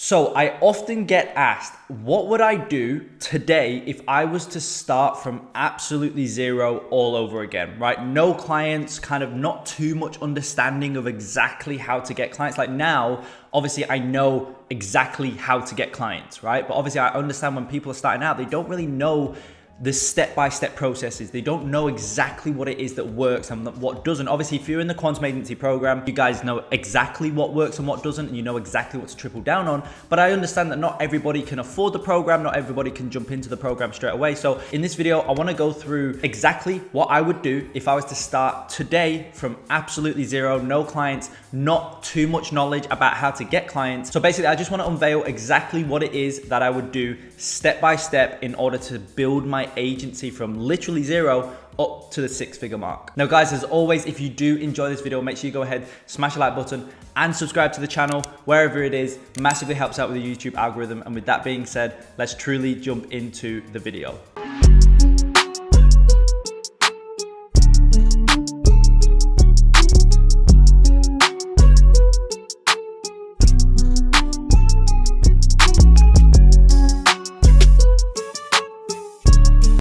So I often get asked, what would I do today if I was to start from absolutely zero all over again, right? No clients, kind of not too much understanding of exactly how to get clients. Like now, obviously I know exactly how to get clients, right? But obviously I understand when people are starting out, they don't really know the step-by-step processes. They don't know exactly what it is that works and what doesn't. Obviously, if you're in the Quantum Agency program, you guys know exactly what works and what doesn't, and you know exactly what to triple down on. But I understand that not everybody can afford the program, not everybody can jump into the program straight away. So in this video, I wanna go through exactly what I would do if I was to start today from absolutely zero, no clients, not too much knowledge about how to get clients. So basically, I just wanna unveil exactly what it is that I would do step by step in order to build my agency from literally zero up to the six-figure mark. Now guys, as always, if you do enjoy this video, make sure you go ahead, smash the like button and subscribe to the channel, wherever it is. Massively helps out with the YouTube algorithm. And with that being said, let's truly jump into the video.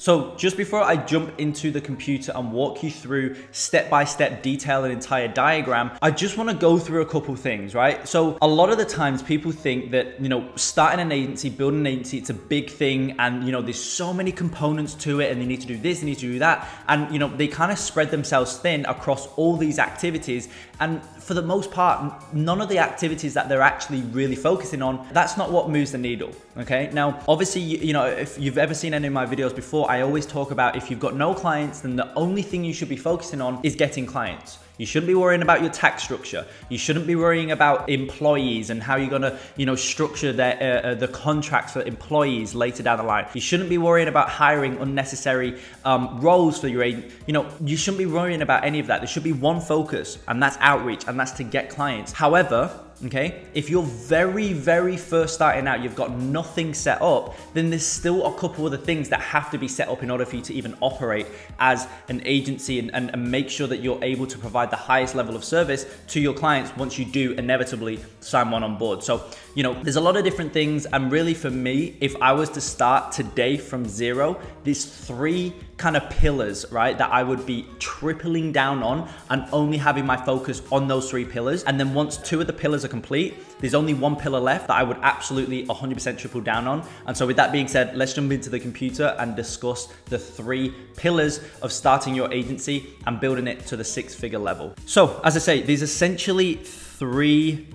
So just before I jump into the computer and walk you through step-by-step detail and entire diagram, I just want to go through a couple things, right? So a lot of the times people think that, starting an agency, building an agency, it's a big thing and, there's so many components to it and they need to do this, they need to do that. And, they kind of spread themselves thin across all these activities. And for the most part, none of the activities that they're actually really focusing on, that's not what moves the needle, okay? Now, obviously, if you've ever seen any of my videos before, I always talk about if you've got no clients, then the only thing you should be focusing on is getting clients. You shouldn't be worrying about your tax structure. You shouldn't be worrying about employees and how you're gonna, structure the contracts for employees later down the line. You shouldn't be worrying about hiring unnecessary roles for your agent. You shouldn't be worrying about any of that. There should be one focus, and that's outreach, and that's to get clients. However, okay, if you're very, very first starting out, you've got nothing set up, then there's still a couple other things that have to be set up in order for you to even operate as an agency and make sure that you're able to provide the highest level of service to your clients once you do inevitably sign one on board. So, there's a lot of different things. And really for me, if I was to start today from zero, there's three kind of pillars, right, that I would be tripling down on and only having my focus on those three pillars. And then once two of the pillars are complete, there's only one pillar left that I would absolutely 100% triple down on. And so with that being said, let's jump into the computer and discuss the three pillars of starting your agency and building it to the six-figure level. So as I say, there's essentially three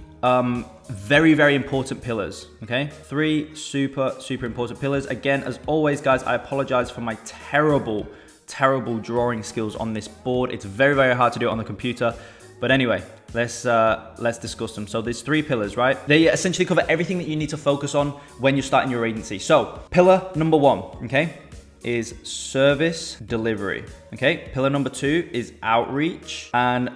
very, very important pillars, okay? Three super important pillars. Again, as always, guys, I apologize for my terrible drawing skills on this board. It's very, very hard to do it on the computer. But anyway, let's discuss them. So there's three pillars, right? They essentially cover everything that you need to focus on when you're starting your agency. So pillar number one, okay, is service delivery, okay? Pillar number two is outreach, and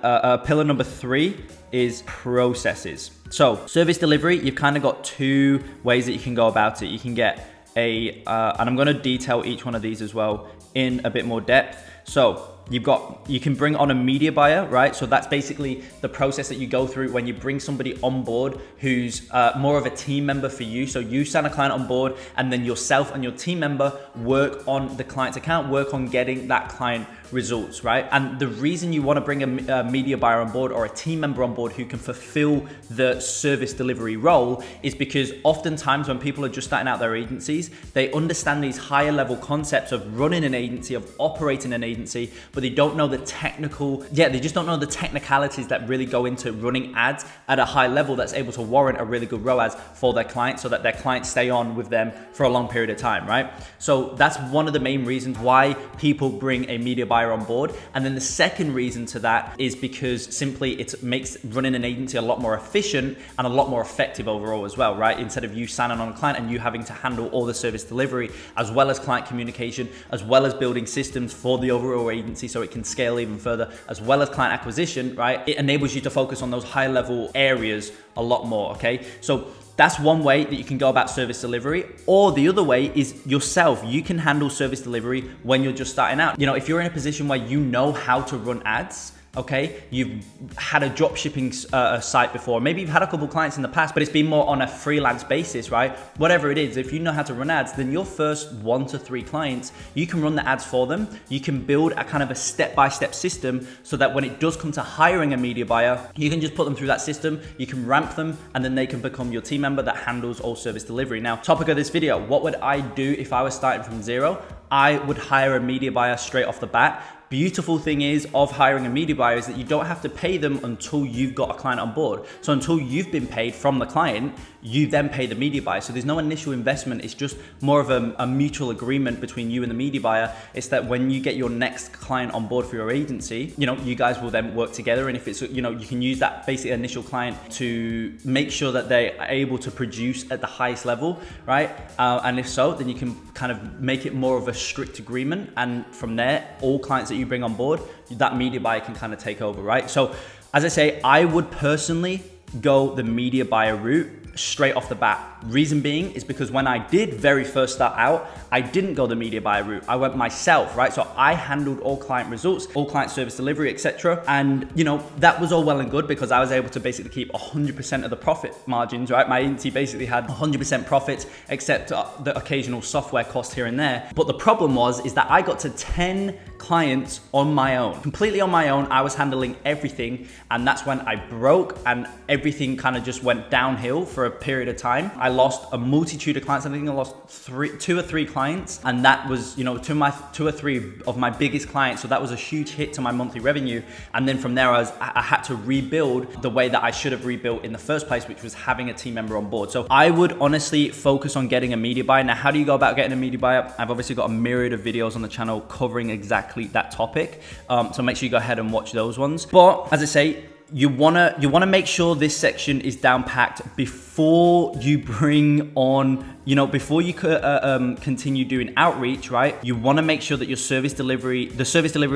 pillar number three is processes. So service delivery, you've kind of got two ways that you can go about it. You can get and I'm going to detail each one of these as well in a bit more depth. So you can bring on a media buyer, right? So that's basically the process that you go through when you bring somebody on board who's more of a team member for you. So you sign a client on board and then yourself and your team member work on the client's account, work on getting that client results, right? And the reason you want to bring a media buyer on board or a team member on board who can fulfill the service delivery role is because oftentimes when people are just starting out their agencies, they understand these higher level concepts of running an agency, of operating an agency, but they don't know the they just don't know the technicalities that really go into running ads at a high level that's able to warrant a really good ROAS for their clients so that their clients stay on with them for a long period of time, right? So that's one of the main reasons why people bring a media buyer on board. And then the second reason to that is because simply it makes running an agency a lot more efficient and a lot more effective overall as well, right? Instead of you signing on a client and you having to handle all the service delivery as well as client communication, as well as building systems for the overall agency so it can scale even further, as well as client acquisition, right? It enables you to focus on those high level areas a lot more, okay? So that's one way that you can go about service delivery. Or the other way is yourself. You can handle service delivery when you're just starting out. If you're in a position where you know how to run ads, okay? You've had a drop shipping site before. Maybe you've had a couple clients in the past, but it's been more on a freelance basis, right? Whatever it is, if you know how to run ads, then your first 1 to 3 clients, you can run the ads for them. You can build a kind of a step-by-step system so that when it does come to hiring a media buyer, you can just put them through that system, you can ramp them, and then they can become your team member that handles all service delivery. Now, topic of this video, what would I do if I was starting from zero? I would hire a media buyer straight off the bat. Beautiful thing is of hiring a media buyer is that you don't have to pay them until you've got a client on board. So until you've been paid from the client, you then pay the media buyer. So there's no initial investment. It's just more of a mutual agreement between you and the media buyer. It's that when you get your next client on board for your agency, you guys will then work together. And if it's, you can use that basic initial client to make sure that they are able to produce at the highest level, right? And if so, then you can kind of make it more of a strict agreement. And from there, all clients that you bring on board, that media buyer can kind of take over, right? So as I say, I would personally go the media buyer route straight off the bat. Reason being is because when I did very first start out, I didn't go the media buyer route. I went myself, right? So I handled all client results, all client service delivery, etc. And that was all well and good because I was able to basically keep 100% of the profit margins, right? My agency basically had 100% profits, except the occasional software cost here and there. But the problem is that I got to 10 clients on my own, completely on my own. I was handling everything. And that's when I broke and everything kind of just went downhill for a period of time. I lost a multitude of clients. I think I lost 2 or 3 clients. And that was, 2 or 3 of my biggest clients. So that was a huge hit to my monthly revenue. And then from there, I had to rebuild the way that I should have rebuilt in the first place, which was having a team member on board. So I would honestly focus on getting a media buyer. Now, how do you go about getting a media buyer? I've obviously got a myriad of videos on the channel covering exactly that topic. So make sure you go ahead and watch those ones. But as I say, you wanna make sure this section is down packed before you bring on, before you continue doing outreach, right? You wanna make sure that the service delivery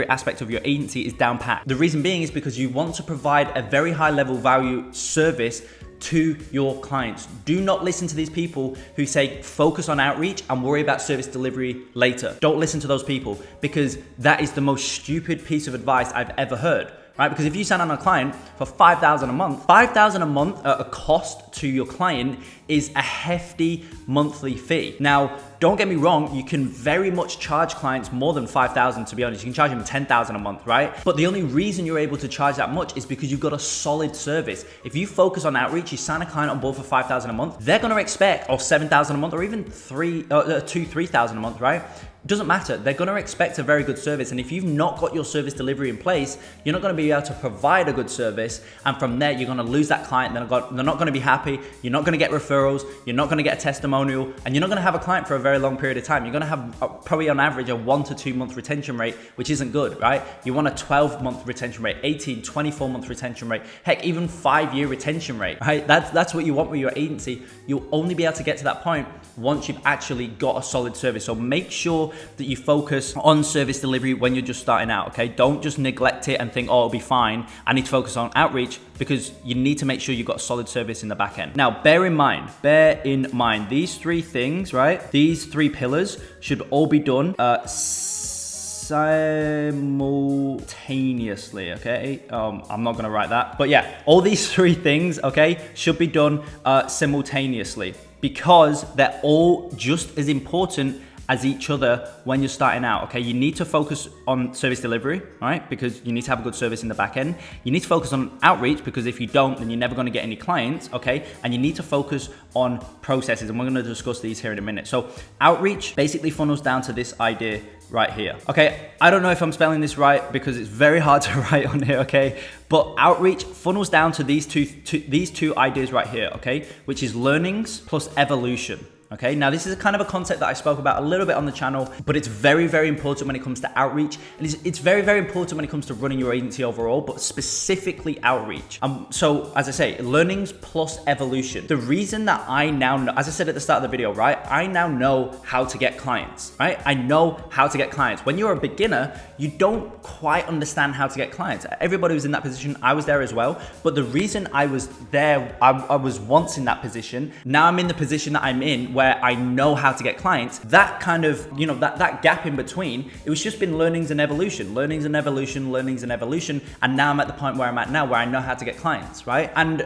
aspect of your agency is down packed. The reason being is because you want to provide a very high level value service to your clients. Do not listen to these people who say focus on outreach and worry about service delivery later. Don't listen to those people because that is the most stupid piece of advice I've ever heard. Right? Because if you sign on a client for $5,000 a month, $5,000 a month at a cost to your client is a hefty monthly fee. Now, don't get me wrong, you can very much charge clients more than $5,000, to be honest. You can charge them $10,000 a month, right? But the only reason you're able to charge that much is because you've got a solid service. If you focus on outreach, you sign a client on board for $5,000 a month, they're gonna expect, or $7,000 a month, or even $3,000 a month, right? Doesn't matter. They're going to expect a very good service. And if you've not got your service delivery in place, you're not going to be able to provide a good service. And from there, you're going to lose that client. They're not going to be happy. You're not going to get referrals. You're not going to get a testimonial. And you're not going to have a client for a very long period of time. You're going to have probably on average a 1 to 2 month retention rate, which isn't good, right? You want a 12-month retention rate, 18, 24-month retention rate, heck, even 5-year retention rate, right? That's what you want with your agency. You'll only be able to get to that point once you've actually got a solid service. So make sure that you focus on service delivery when you're just starting out, okay? Don't just neglect it and think, oh, it'll be fine. I need to focus on outreach because you need to make sure you've got a solid service in the back end. Now, bear in mind, these 3 things, right? These 3 pillars should all be done simultaneously, okay? I'm not gonna write that, but yeah, all these 3 things, okay, should be done simultaneously because they're all just as important as each other when you're starting out, okay? You need to focus on service delivery, right? Because you need to have a good service in the back end. You need to focus on outreach because if you don't, then you're never gonna get any clients, okay? And you need to focus on processes, and we're gonna discuss these here in a minute. So outreach basically funnels down to this idea right here, okay? I don't know if I'm spelling this right because it's very hard to write on here, okay? But outreach funnels down to these two ideas right here, okay? Which is learnings plus evolution. Okay, now this is a kind of a concept that I spoke about a little bit on the channel, but it's very, very important when it comes to outreach. And it's very, very important when it comes to running your agency overall, but specifically outreach. So as I say, learnings plus evolution. The reason that I now know, as I said at the start of the video, right? I now know how to get clients, right? I know how to get clients. When you're a beginner, you don't quite understand how to get clients. Everybody was in that position. I was there as well. But the reason I was there, I was once in that position. Now I'm in the position that I'm in where where I know how to get clients, that kind of, that gap in between, it was just been learnings and evolution, learnings and evolution, learnings and evolution. And now I'm at the point where I'm at now, where I know how to get clients, right? And,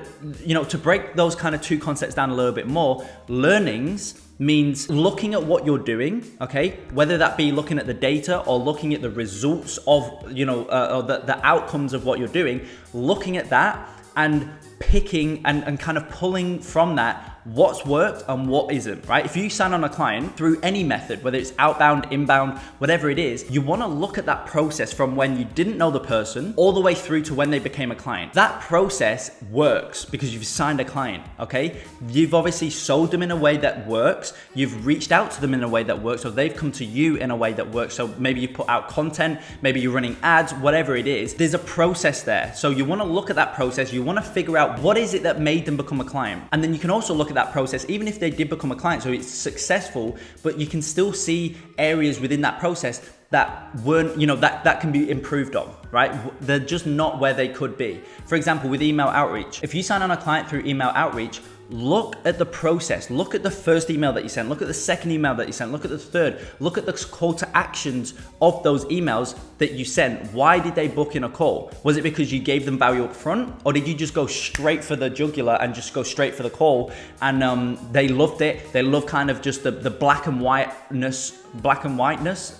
to break those kind of two concepts down a little bit more, learnings means looking at what you're doing, okay? Whether that be looking at the data or looking at the results of, or the outcomes of what you're doing, looking at that and picking and kind of pulling from that what's worked and what isn't, right? If you sign on a client through any method, whether it's outbound, inbound, whatever it is, you want to look at that process from when you didn't know the person all the way through to when they became a client. That process works because you've signed a client, okay? You've obviously sold them in a way that works. You've reached out to them in a way that works, or they've come to you in a way that works. So maybe you put out content, maybe you're running ads, whatever it is, there's a process there. So you want to look at that process. You want to figure out what is it that made them become a client. And then you can also look at that process, even if they did become a client, so it's successful, but you can still see areas within that process that weren't, that can be improved on, right? They're just not where they could be. For example, with email outreach, if you sign on a client through email outreach, look at the process. Look at the first email that you sent. Look at the second email that you sent. Look at the third. Look at the call to actions of those emails that you sent. Why did they book in a call? Was it because you gave them value up front, or did you just go straight for the jugular and just go straight for the call? And they loved it. They love kind of just the black and whiteness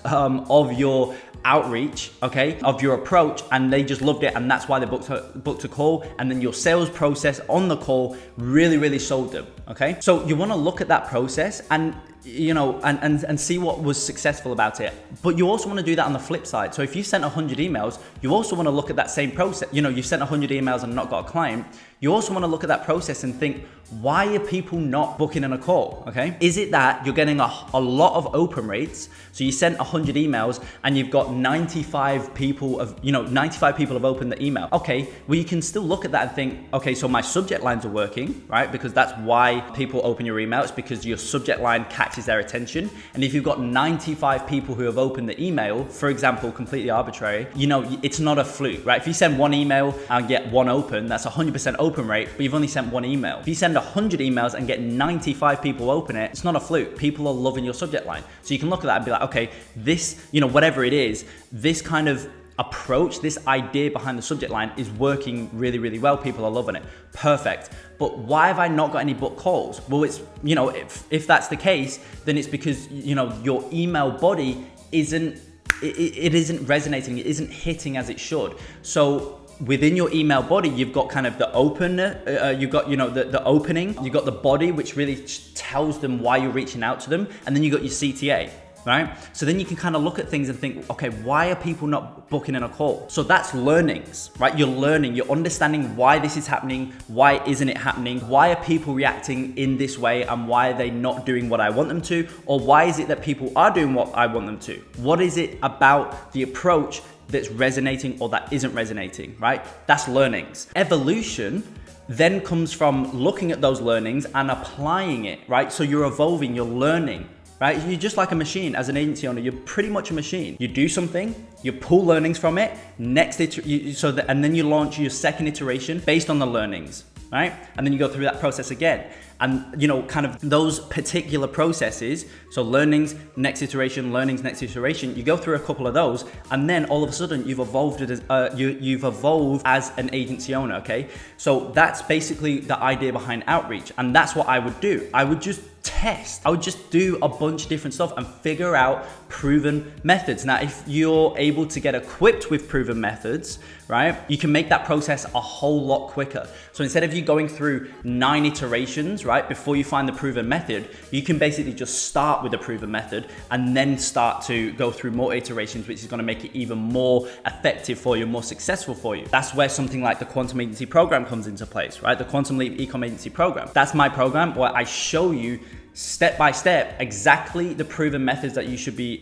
of your outreach, okay, of your approach, and they just loved it, and that's why they booked a call. And then your sales process on the call really sold them, okay? So you want to look at that process and and see what was successful about it. But you also want to do that on the flip side. So if you sent 100 emails, you also want to look at that same process. You've sent 100 emails and not got a client. You also want to look at that process and think, why are people not booking in a call, okay? Is it that you're getting a lot of open rates? So you sent 100 emails and you've got 95 people have opened the email. Okay, well, you can still look at that and think, okay, so my subject lines are working, right? Because that's why people open your email. It's because your subject line catches their attention. And if you've got 95 people who have opened the email, for example, completely arbitrary, it's not a fluke, right? If you send one email and get one open, that's 100% open rate, but you've only sent one email. If you send 100 emails and get 95 people open it, it's not a fluke. People are loving your subject line. So you can look at that and be like, okay, this, whatever it is, this kind of approach, this idea behind the subject line is working really well. People are loving it. Perfect. But why have I not got any book calls? Well, it's, if that's the case, then it's because, your email body isn't resonating. It isn't hitting as it should. So within your email body, you've got kind of the you've got, the opening, you've got the body, which really tells them why you're reaching out to them. And then you got your CTA, right? So then you can kind of look at things and think, okay, why are people not booking in a call? So that's learnings, right? You're learning, you're understanding why this is happening, why isn't it happening, why are people reacting in this way, and why are they not doing what I want them to, or why is it that people are doing what I want them to? What is it about the approach that's resonating or that isn't resonating, right? That's learnings. Evolution then comes from looking at those learnings and applying it, right? So you're evolving, you're learning, right? You're just like a machine. As an agency owner, you're pretty much a machine. You do something, you pull learnings from it, and then you launch your second iteration based on the learnings, right? And then you go through that process again. And kind of those particular processes, so learnings, next iteration, learnings, next iteration, you go through a couple of those, and then all of a sudden you've evolved as an agency owner, okay? So that's basically the idea behind outreach, and that's what I would do. I would just test. I would just do a bunch of different stuff and figure out proven methods. Now, if you're able to get equipped with proven methods, right, you can make that process a whole lot quicker. So instead of you going through 9 iterations, right, before you find the proven method, you can basically just start with the proven method and then start to go through more iterations, which is going to make it even more effective for you, more successful for you. That's where something like the Quantum Agency program comes into place, right? The Quantum Leap Ecom Agency program. That's my program where I show you step by step exactly the proven methods that you should be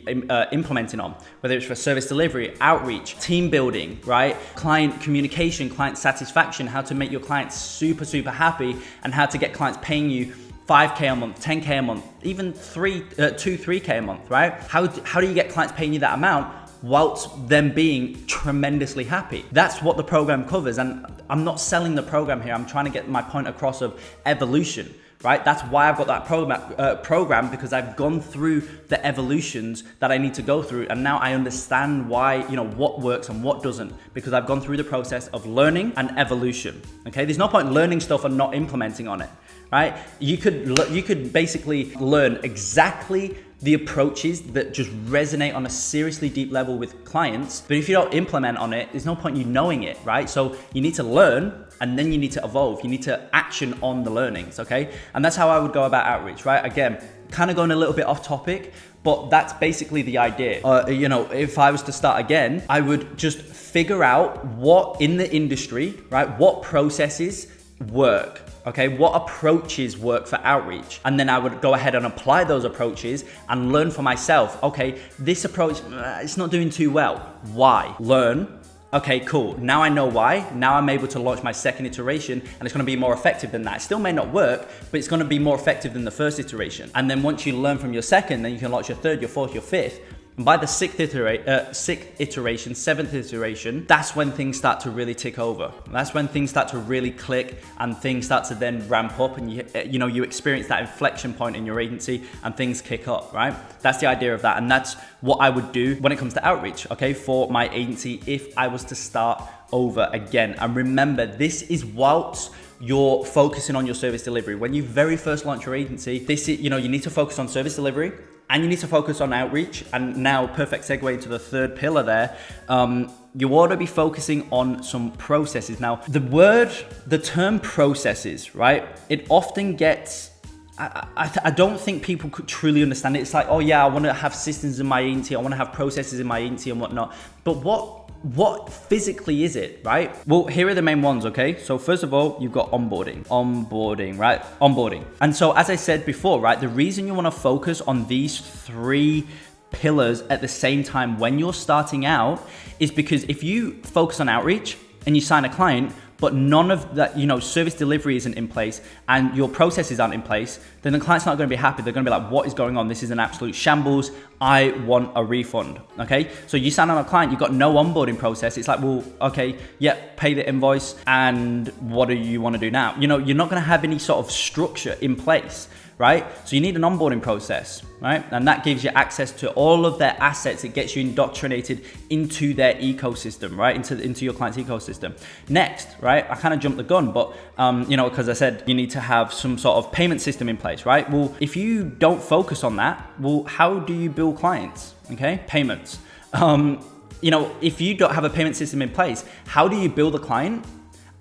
implementing on, whether it's for service delivery, outreach, team building, right? Client communication, client satisfaction, how to make your clients super happy, and how to get clients paying you 5K a month, 10K a month, even 3K a month, right? How do you get clients paying you that amount whilst them being tremendously happy? That's what the program covers. And I'm not selling the program here. I'm trying to get my point across of evolution, right? That's why I've got that program, because I've gone through the evolutions that I need to go through. And now I understand why, what works and what doesn't, because I've gone through the process of learning and evolution. Okay. There's no point learning stuff and not implementing on it, right? You could basically learn exactly the approaches that just resonate on a seriously deep level with clients, but if you don't implement on it, there's no point you knowing it, right? So you need to learn, and then you need to evolve. You need to action on the learnings, okay? And that's how I would go about outreach, right? Again, kind of going a little bit off topic, but that's basically the idea. If I was to start again, I would just figure out what in the industry, right? What processes work. Okay, what approaches work for outreach? And then I would go ahead and apply those approaches and learn for myself. Okay, this approach, it's not doing too well. Why? Learn. Okay, cool. Now I know why. Now I'm able to launch my second iteration, and it's going to be more effective than that. It still may not work, but it's going to be more effective than the first iteration. And then once you learn from your second, then you can launch your third, your fourth, your fifth. And by the sixth iteration, seventh iteration, that's when things start to really tick over. That's when things start to really click, and things start to then ramp up, and you experience that inflection point in your agency, and things kick up, right? That's the idea of that, and that's what I would do when it comes to outreach, okay, for my agency if I was to start over again. And remember, this is whilst you're focusing on your service delivery. When you very first launch your agency, this is, you need to focus on service delivery, and you need to focus on outreach. And now, perfect segue into the third pillar there. You ought to be focusing on some processes. Now, the term processes, right? It often gets, I don't think people could truly understand it. It's like, oh yeah, I want to have systems in my agency. I want to have processes in my agency and whatnot. But what physically is it, right? Well, here are the main ones, okay? So first of all, you've got onboarding, right? Onboarding. And so as I said before, right, the reason you want to focus on these three pillars at the same time when you're starting out is because if you focus on outreach and you sign a client, but none of that, service delivery isn't in place and your processes aren't in place, then the client's not going to be happy. They're going to be like, what is going on? This is an absolute shambles. I want a refund. Okay. So you sign on a client, you've got no onboarding process. It's like, well, okay, yeah, pay the invoice. And what do you want to do now? You're not going to have any sort of structure in place, right? So you need an onboarding process, right? And that gives you access to all of their assets. It gets you indoctrinated into their ecosystem, right? Into your client's ecosystem. Next, right? I kind of jumped the gun, but because I said you need to have some sort of payment system in place, right? Well, if you don't focus on that, well, how do you build clients? Okay, payments. If you don't have a payment system in place, how do you build a client?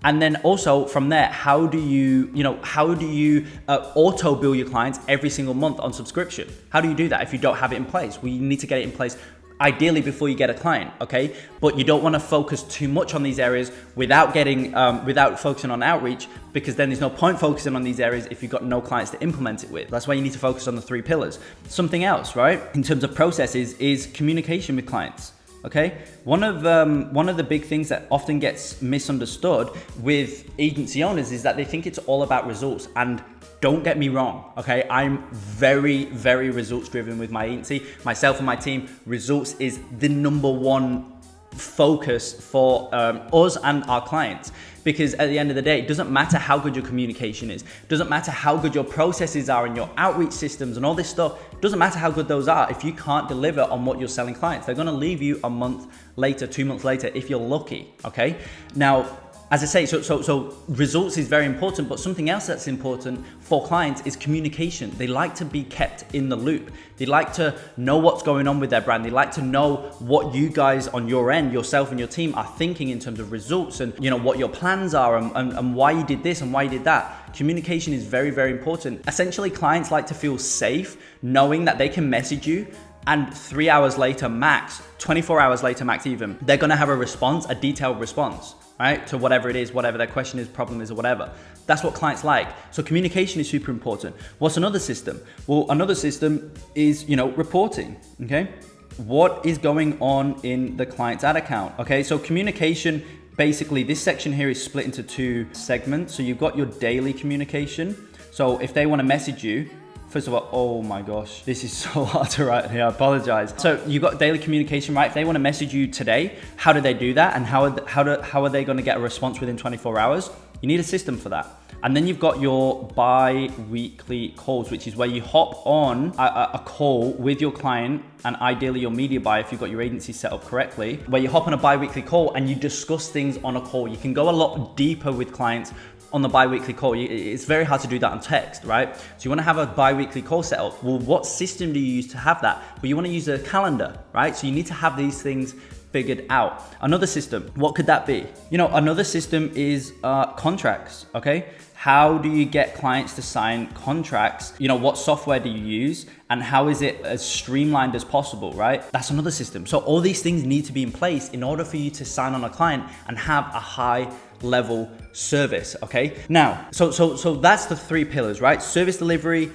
And then also from there, how do you auto bill your clients every single month on subscription? How do you do that if you don't have it in place? Well, you need to get it in place ideally before you get a client, okay? But you don't want to focus too much on these areas without focusing on outreach, because then there's no point focusing on these areas if you've got no clients to implement it with. That's why you need to focus on the three pillars. Something else, right? In terms of processes is communication with clients. Okay, one of the big things that often gets misunderstood with agency owners is that they think it's all about results. And don't get me wrong, okay, I'm very, very results driven with my agency. Myself and my team, results is the number one focus for us and our clients. Because at the end of the day, it doesn't matter how good your communication is. It doesn't matter how good your processes are and your outreach systems and all this stuff. It doesn't matter how good those are if you can't deliver on what you're selling clients. They're going to leave you a month later, 2 months later, if you're lucky, okay? Now, as I say, so results is very important, but something else that's important for clients is communication. They like to be kept in the loop. They like to know what's going on with their brand. They like to know what you guys on your end, yourself and your team, are thinking in terms of results and what your plans are and why you did this and why you did that. Communication is very, very important. Essentially, clients like to feel safe knowing that they can message you and 3 hours later max, 24 hours later max even, they're gonna have a response, a detailed response, right? To whatever it is, whatever their question is, problem is, or whatever. That's what clients like. So communication is super important. What's another system? Well, another system is, reporting, okay? What is going on in the client's ad account? Okay, so communication, basically this section here is split into two segments. So you've got your daily communication. So if they wanna message you, first of all, oh my gosh, this is so hard to write here, I apologize. So you've got daily communication, right? If they want to message you today, how do they do that? And how are they going to get a response within 24 hours? You need a system for that. And then you've got your bi-weekly calls, which is where you hop on a call with your client and ideally your media buyer if you've got your agency set up correctly, where you hop on a bi-weekly call and you discuss things on a call. You can go a lot deeper with clients on the bi-weekly call. It's very hard to do that on text, right? So you want to have a bi-weekly call set up. Well, what system do you use to have that? Well, you want to use a calendar, right? So you need to have these things figured out. Another system, what could that be? Another system is contracts, okay? How do you get clients to sign contracts? What software do you use? And how is it as streamlined as possible, right? That's another system. So all these things need to be in place in order for you to sign on a client and have a high level service, okay? Now, so that's the 3 pillars, right? Service delivery,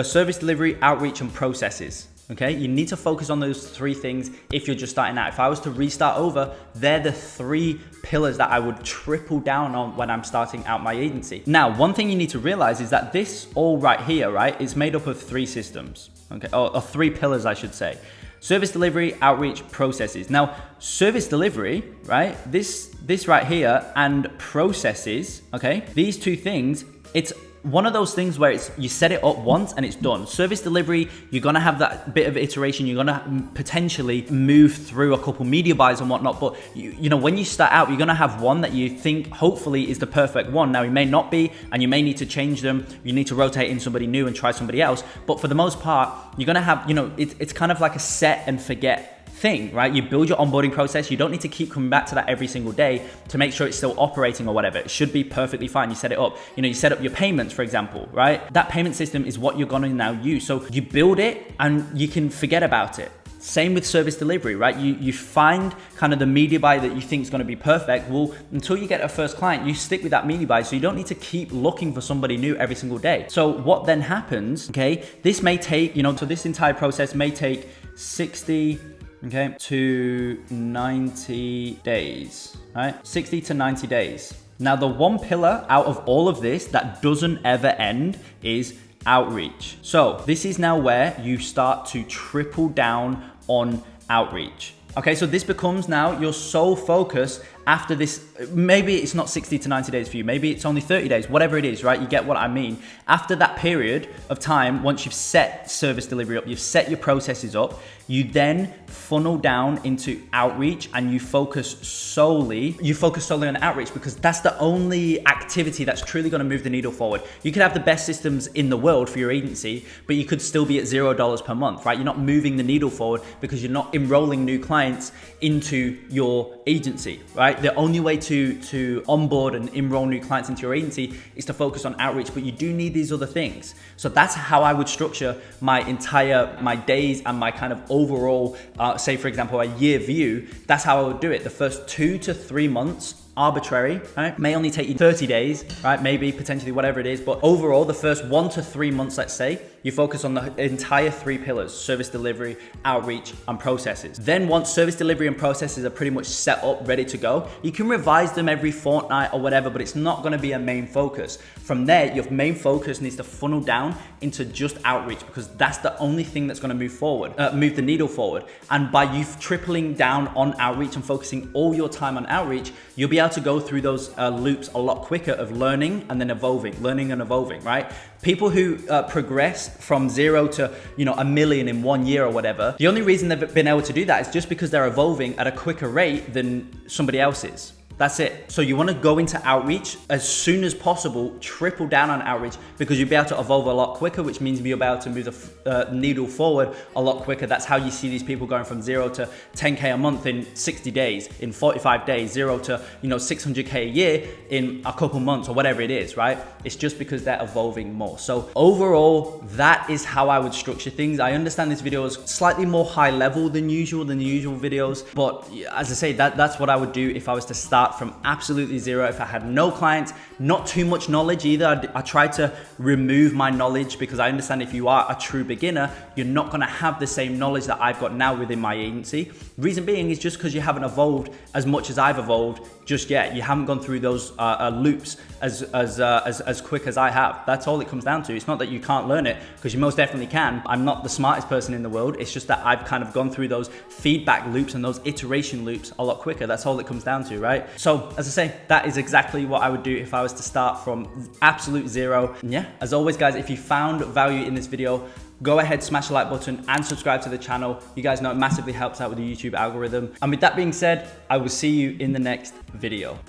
service delivery, outreach, and processes. Okay, you need to focus on those 3 things if you're just starting out. If I was to restart over, they're the 3 pillars that I would triple down on when I'm starting out my agency. Now, one thing you need to realize is that this all right here, right, is made up of 3 systems, okay, or 3 pillars, I should say. Service delivery, outreach, processes. Now, service delivery, right, this right here and processes, okay, these 2 things, it's one of those things where you set it up once and it's done. Service delivery, you're gonna have that bit of iteration. You're gonna potentially move through a couple media buys and whatnot. But when you start out, you're gonna have one that you think hopefully is the perfect one. Now, it may not be, and you may need to change them. You need to rotate in somebody new and try somebody else. But for the most part, you're gonna have, it's kind of like a set and forget thing, right? You build your onboarding process. You don't need to keep coming back to that every single day to make sure it's still operating or whatever. It should be perfectly fine. You set it up. You set up your payments, for example, right? That payment system is what you're gonna now use. So you build it and you can forget about it. Same with service delivery, right? You find kind of the media buy that you think is going to be perfect. Well, until you get a first client, you stick with that media buy. So you don't need to keep looking for somebody new every single day. So what then happens, okay, this may take, so this entire process may take 60, okay, to 90 days, right? 60 to 90 days. Now, the one pillar out of all of this that doesn't ever end is outreach. So this is now where you start to triple down on outreach. Okay, so this becomes now your sole focus after this. Maybe it's not 60 to 90 days for you. Maybe it's only 30 days, whatever it is, right? You get what I mean. After that period of time, once you've set service delivery up, you've set your processes up, you then funnel down into outreach and you focus solely on outreach, because that's the only activity that's truly going to move the needle forward. You could have the best systems in the world for your agency, but you could still be at $0 per month, right? You're not moving the needle forward because you're not enrolling new clients into your agency, right? The only way to onboard and enroll new clients into your agency is to focus on outreach, but you do need these other things. So that's how I would structure my days and my kind of overall, say for example, a year view. That's how I would do it. The first 2 to 3 months, arbitrary, right? May only take you 30 days, right? Maybe potentially whatever it is. But overall, the first 1 to 3 months, let's say, you focus on the entire 3 pillars: service delivery, outreach, and processes. Then once service delivery and processes are pretty much set up, ready to go, you can revise them every fortnight or whatever, but it's not gonna be a main focus. From there, your main focus needs to funnel down into just outreach, because that's the only thing that's gonna move the needle forward. And by you tripling down on outreach and focusing all your time on outreach, you'll be able to go through those loops a lot quicker of learning and then learning and evolving, right? People who progress from 0 to $1 million in 1 year or whatever, the only reason they've been able to do that is just because they're evolving at a quicker rate than somebody else is. That's it. So you want to go into outreach as soon as possible, triple down on outreach, because you'll be able to evolve a lot quicker, which means you'll be able to move the needle forward a lot quicker. That's how you see these people going from 0 to 10K a month in 60 days, in 45 days, 0 to 600K a year in a couple months or whatever it is, right? It's just because they're evolving more. So overall, that is how I would structure things. I understand this video is slightly more high level than the usual videos, but as I say, that's what I would do if I was to start from absolutely zero. If I had no clients, not too much knowledge either. I try to remove my knowledge, because I understand if you are a true beginner, you're not going to have the same knowledge that I've got now within my agency. Reason being is just because you haven't evolved as much as I've evolved just yet. You haven't gone through those loops as quick as I have. That's all it comes down to. It's not that you can't learn it, because you most definitely can. I'm not the smartest person in the world. It's just that I've kind of gone through those feedback loops and those iteration loops a lot quicker. That's all it comes down to, right? So as I say, that is exactly what I would do if I was to start from absolute zero. And yeah, as always guys, if you found value in this video, go ahead, smash the like button and subscribe to the channel. You guys know it massively helps out with the YouTube algorithm. And with that being said, I will see you in the next video.